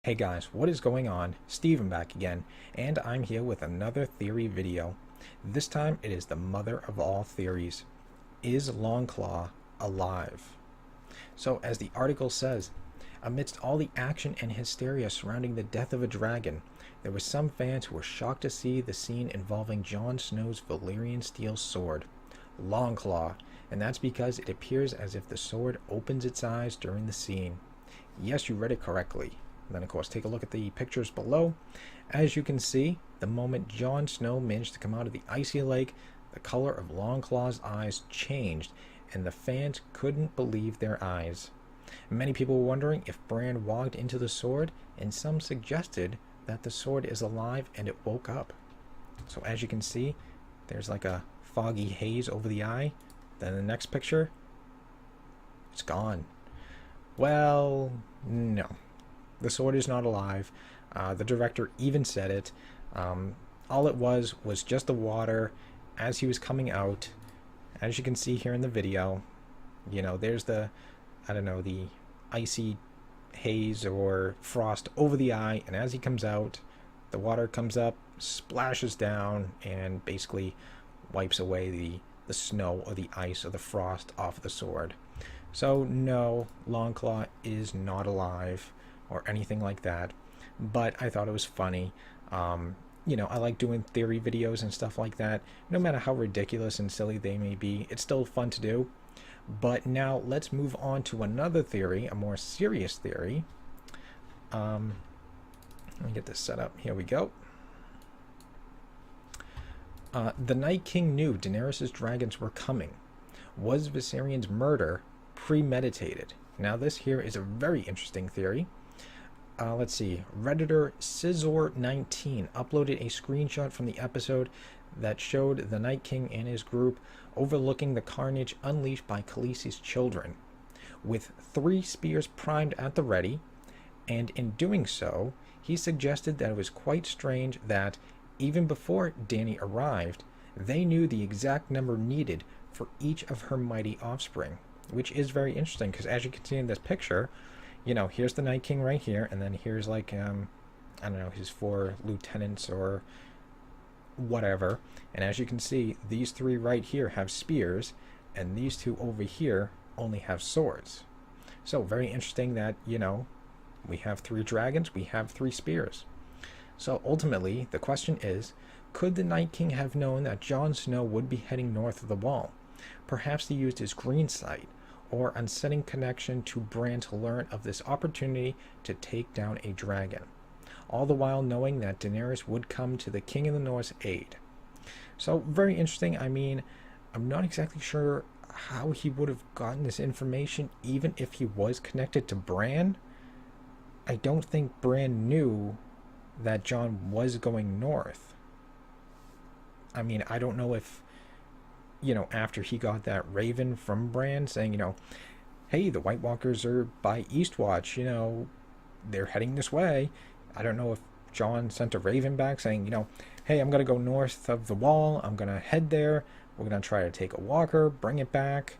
Hey guys, what is going on? Steven back again, and I'm here with another theory video. This time it is the mother of all theories. Is Longclaw alive? So as the article says, amidst all the action and hysteria surrounding the death of a dragon, there were some fans who were shocked to see the scene involving Jon Snow's Valyrian steel sword, Longclaw, and that's because it appears as if the sword opens its eyes during the scene. Yes, you read it correctly. And then, of course, take a look at the pictures below. As you can see, the moment Jon Snow managed to come out of the icy lake, the color of Longclaw's eyes changed, and the fans couldn't believe their eyes. Many people were wondering if Bran walked into the sword, and some suggested that the sword is alive and it woke up. So as you can see, there's like a foggy haze over the eye. Then the next picture, it's gone. Well, no. The sword is not alive. The director even said it. All it was just the water as he was coming out. As you can see here in the video, there's the icy haze or frost over the eye, and as he comes out, the water comes up, splashes down, and basically wipes away the snow or the ice or the frost off the sword. So no, Longclaw is not alive or anything like that, but I thought it was funny. I like doing theory videos and stuff like that. No matter how ridiculous and silly they may be, it's still fun to do. But now let's move on to another theory, a more serious theory. Let me get this set up. Here we go. The Night King knew Daenerys' dragons were coming. Was Viserion's murder premeditated? Now this here is a very interesting theory. Let's see, Redditor Scizor19 uploaded a screenshot from the episode that showed the Night King and his group overlooking the carnage unleashed by Khaleesi's children, with 3 spears primed at the ready, and in doing so, he suggested that it was quite strange that, even before Dany arrived, they knew the exact number needed for each of her mighty offspring, which is very interesting, because as you can see in this picture, here's the Night King right here, and then here's like, his 4 lieutenants or whatever. And as you can see, these 3 right here have spears, and these 2 over here only have swords. So very interesting that, we have 3 dragons, we have 3 spears. So ultimately, the question is, could the Night King have known that Jon Snow would be heading north of the Wall? Perhaps he used his green sight, or unsetting connection to Bran to learn of this opportunity to take down a dragon, all the while knowing that Daenerys would come to the King of the North's aid. So very interesting. I mean, I'm not exactly sure how he would have gotten this information, even if he was connected to Bran. I don't think Bran knew that Jon was going north. I mean, I don't know if after he got that raven from Bran saying, hey, the White Walkers are by Eastwatch, they're heading this way. I don't know if Jon sent a raven back saying, hey, I'm going to go north of the Wall. I'm going to head there. We're going to try to take a walker, bring it back.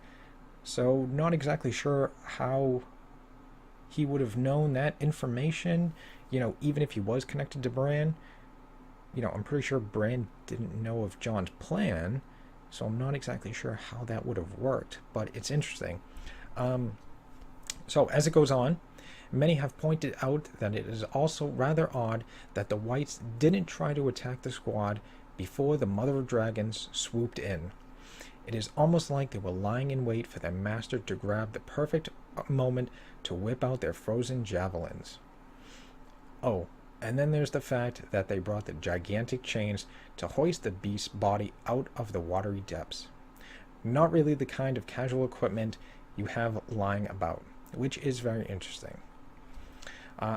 So not exactly sure how he would have known that information, even if he was connected to Bran. I'm pretty sure Bran didn't know of Jon's plan. So I'm not exactly sure how that would have worked, but it's interesting. So as it goes on, many have pointed out that it is also rather odd that the Whites didn't try to attack the squad before the Mother of Dragons swooped in. It is almost like they were lying in wait for their master to grab the perfect moment to whip out their frozen javelins. Oh, and then there's the fact that they brought the gigantic chains to hoist the beast's body out of the watery depths. Not really the kind of casual equipment you have lying about, which is very interesting.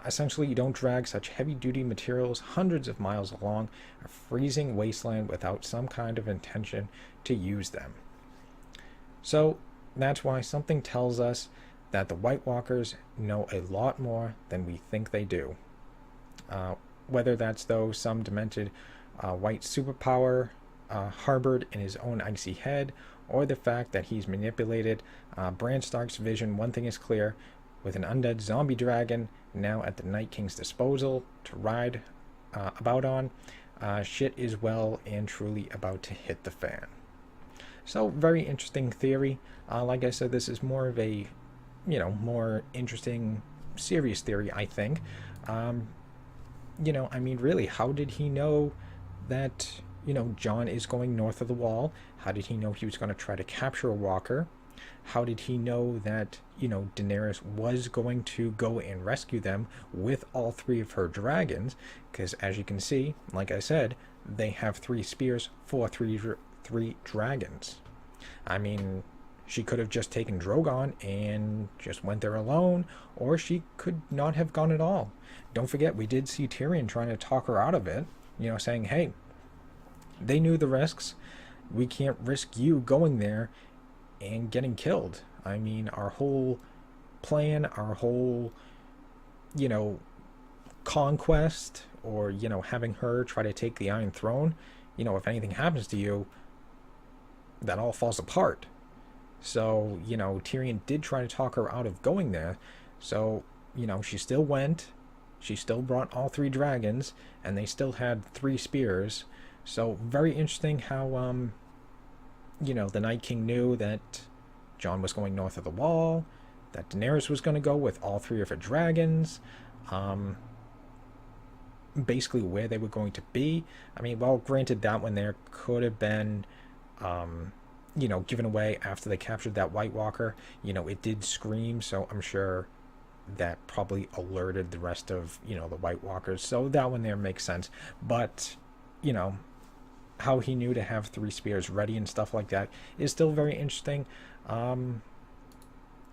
Essentially, you don't drag such heavy-duty materials hundreds of miles along a freezing wasteland without some kind of intention to use them. So that's why something tells us that the White Walkers know a lot more than we think they do. Whether that's, though, some demented white superpower harbored in his own icy head, or the fact that he's manipulated Bran Stark's vision, one thing is clear: with an undead zombie dragon now at the Night King's disposal to ride about on, shit is well and truly about to hit the fan. So, very interesting theory. Like I said, this is more of a, more interesting, serious theory, I think. I mean, really, how did he know that, Jon is going north of the wall? How did he know he was going to try to capture a walker? How did he know that, Daenerys was going to go and rescue them with all three of her dragons? Because as you can see, like I said, they have 3 spears for three dragons. I mean, she could have just taken Drogon and just went there alone, or she could not have gone at all. Don't forget, we did see Tyrion trying to talk her out of it, saying, hey, they knew the risks. We can't risk you going there and getting killed. I mean, our whole plan, our whole, conquest, or, having her try to take the Iron Throne, if anything happens to you, that all falls apart. So, Tyrion did try to talk her out of going there. So, she still went. She still brought all 3 dragons, and they still had 3 spears. So, very interesting how, the Night King knew that Jon was going north of the wall, that Daenerys was going to go with all 3 of her dragons, basically where they were going to be. I mean, well, granted, that one there could have been, given away after they captured that White Walker. It did scream, so I'm sure that probably alerted the rest of, the White Walkers. So that one there makes sense. But, how he knew to have 3 spears ready and stuff like that is still very interesting.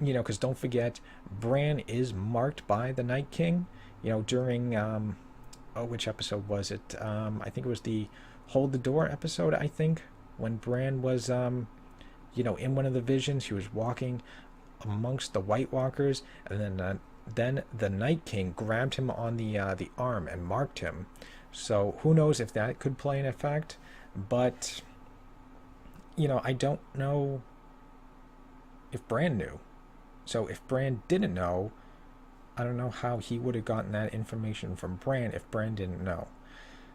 Because don't forget, Bran is marked by the Night King, during, which episode was it? I think it was the Hold the Door episode, I think, when Bran was, in one of the visions. He was walking amongst the White Walkers, and then the Night King grabbed him on the arm and marked him. So who knows if that could play an effect, but, I don't know if Bran knew. So if Bran didn't know, I don't know how he would have gotten that information from Bran if Bran didn't know.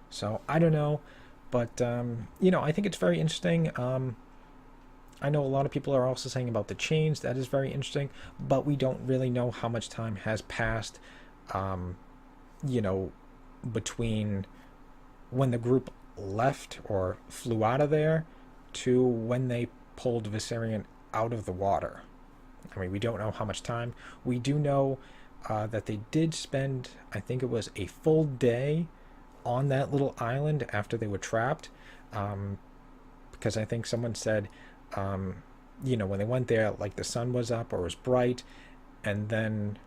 So I don't know, but, I think it's very interesting. I know a lot of people are also saying about the chains. That is very interesting, but we don't really know how much time has passed, between when the group left or flew out of there to when they pulled Viserion out of the water. I mean, we don't know how much time. We do know that they did spend, I think it was a full day on that little island after they were trapped, because I think someone said, when they went there, like the sun was up or was bright, and then,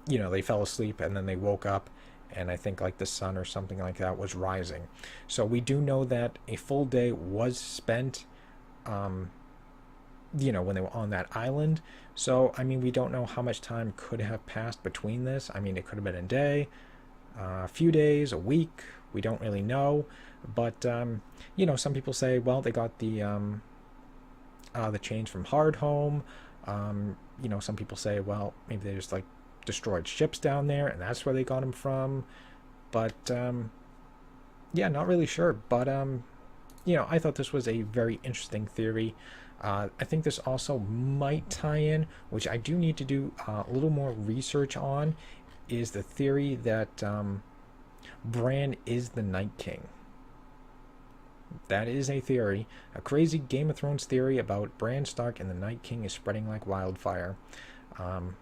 they fell asleep and then they woke up, and I think like the sun or something like that was rising. So we do know that a full day was spent, when they were on that island. So, I mean, we don't know how much time could have passed between this. I mean, it could have been a day, a few days, a week. We don't really know. But, some people say, well, they got the chains from Hardhome. Some people say, well, maybe they just, destroyed ships down there, and that's where they got them from. But, not really sure. But, I thought this was a very interesting theory. I think this also might tie in, which I do need to do a little more research on, is the theory that Bran is the Night King. That is a theory. A crazy Game of Thrones theory about Bran Stark and the Night King is spreading like wildfire. I'm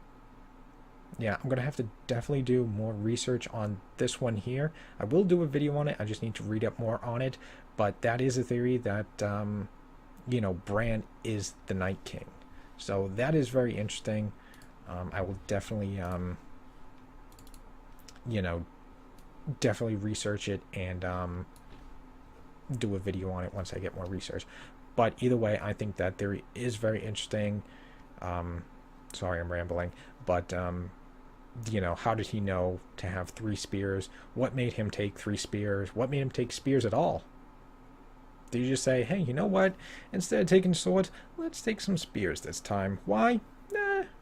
going to have to definitely do more research on this one here. I will do a video on it. I just need to read up more on it. But that is a theory that, Bran is the Night King. So that is very interesting. I will definitely, definitely research it and do a video on it once I get more research. But either way, I think that theory is very interesting. Sorry, I'm rambling. But, how did he know to have 3 spears? What made him take 3 spears? What made him take spears at all? Did you just say, hey, you know what? Instead of taking swords, let's take some spears this time. Why?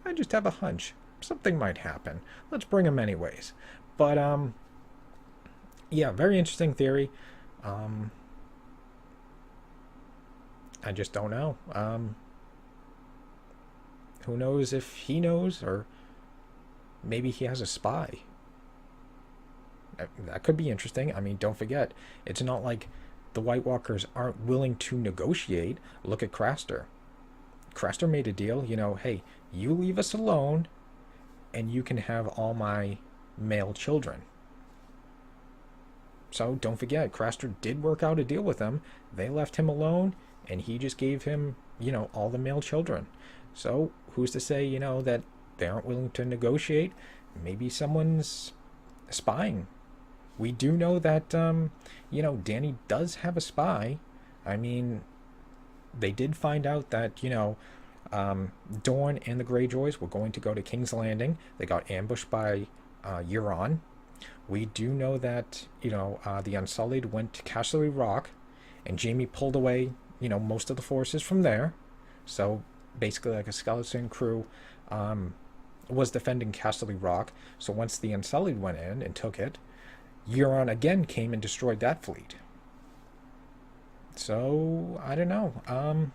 I just have a hunch. Something might happen. Let's bring him anyways. But, yeah, very interesting theory. I just don't know. Who knows if he knows, or maybe he has a spy. That could be interesting. I mean, don't forget, it's not like the White Walkers aren't willing to negotiate. Look at Craster. Craster made a deal, you know, hey, you leave us alone, and you can have all my male children. So don't forget, Craster did work out a deal with them. They left him alone, and he just gave him, you know, all the male children. So who's to say, you know, that they aren't willing to negotiate? Maybe someone's spying. We do know that, you know, Danny does have a spy. I mean, they did find out that, you know, Dorne and the Greyjoys were going to go to King's Landing. They got ambushed by Euron. We do know that, you know, the Unsullied went to Castle Rock, and Jaime pulled away, you know, most of the forces from there. So basically like a skeleton crew was defending Castle Rock. So once the Unsullied went in and took it, Euron again came and destroyed that fleet. So I don't know.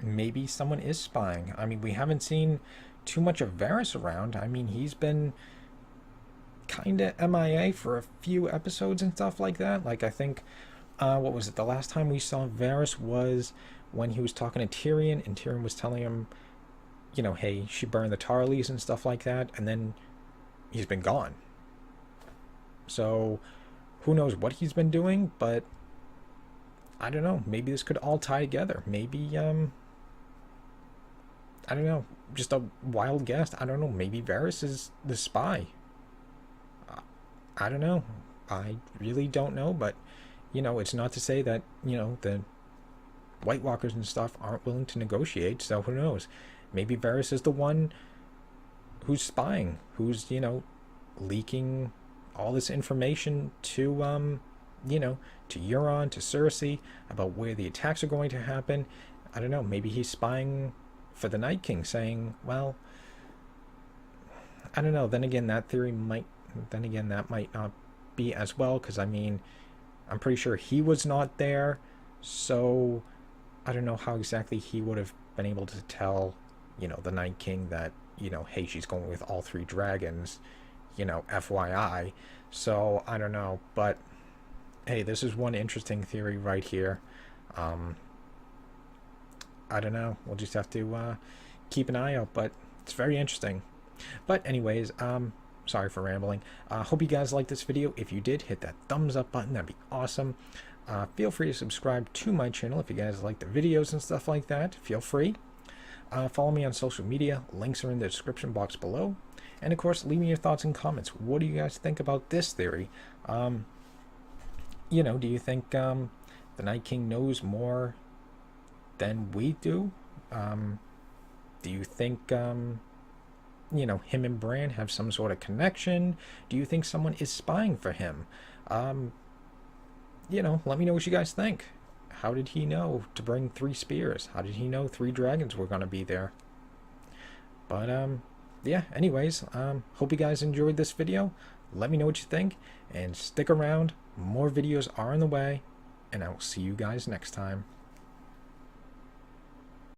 Maybe someone is spying. I mean, we haven't seen too much of Varys around. I mean, he's been kind of MIA for a few episodes and stuff like that. Like, I think, what was it? The last time we saw Varys was when he was talking to Tyrion, and Tyrion was telling him, you know, hey, she burned the Tarleys and stuff like that, and then he's been gone. So who knows what he's been doing, but I don't know. Maybe this could all tie together. Maybe, I don't know. Just a wild guess. I don't know. Maybe Varys is the spy. I don't know. I really don't know, but, you know, it's not to say that, you know, the White Walkers and stuff aren't willing to negotiate, so who knows? Maybe Varys is the one who's spying, who's, you know, leaking all this information to, you know, to Euron, to Cersei, about where the attacks are going to happen. I don't know, maybe he's spying for the Night King, saying, well, I don't know, then again, that might not be as well, because, I mean, I'm pretty sure he was not there, so I don't know how exactly he would have been able to tell, you know, the Night King that, you know, hey, she's going with all 3 dragons, you know, FYI. So I don't know, but hey, this is one interesting theory right here. I don't know, we'll just have to keep an eye out, but it's very interesting. But anyways, sorry for rambling. Hope you guys liked this video. If you did, hit that thumbs up button, that'd be awesome. Feel free to subscribe to my channel if you guys like the videos and stuff like that. Feel free. Follow me on social media. Links are in the description box below. And of course, leave me your thoughts and comments. What do you guys think about this theory? You know, do you think the Night King knows more than we do? Do you think, you know, him and Bran have some sort of connection? Do you think someone is spying for him? You know, let me know what you guys think. How did he know to bring 3 spears? How did he know 3 dragons were going to be there? But, yeah, anyways, hope you guys enjoyed this video. Let me know what you think, and stick around. More videos are on the way, and I will see you guys next time.